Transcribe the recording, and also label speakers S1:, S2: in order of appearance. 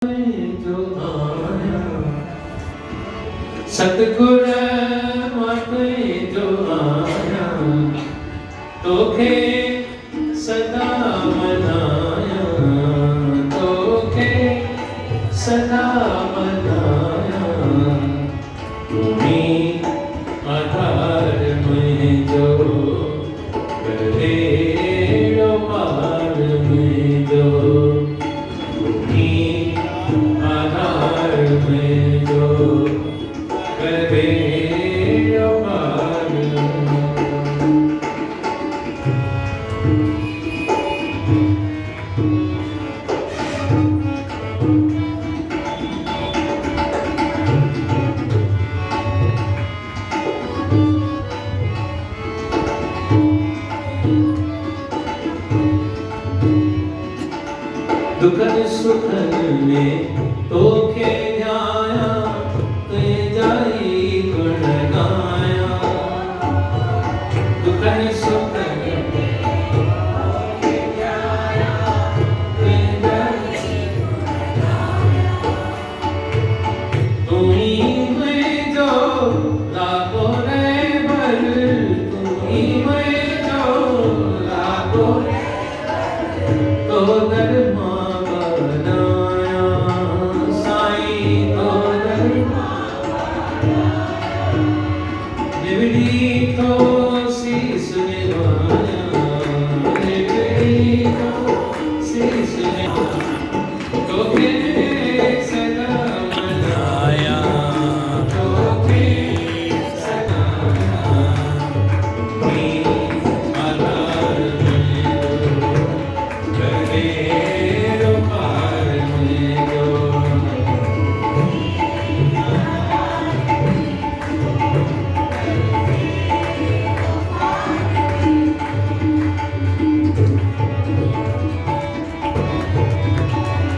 S1: जो आया सतगुर माते जो आया तोखे सदा मनाया तोखे सदा मनाया तुम्ही आधार में जो करे पार में जो आधार में जो करे पार दुखन सुखन में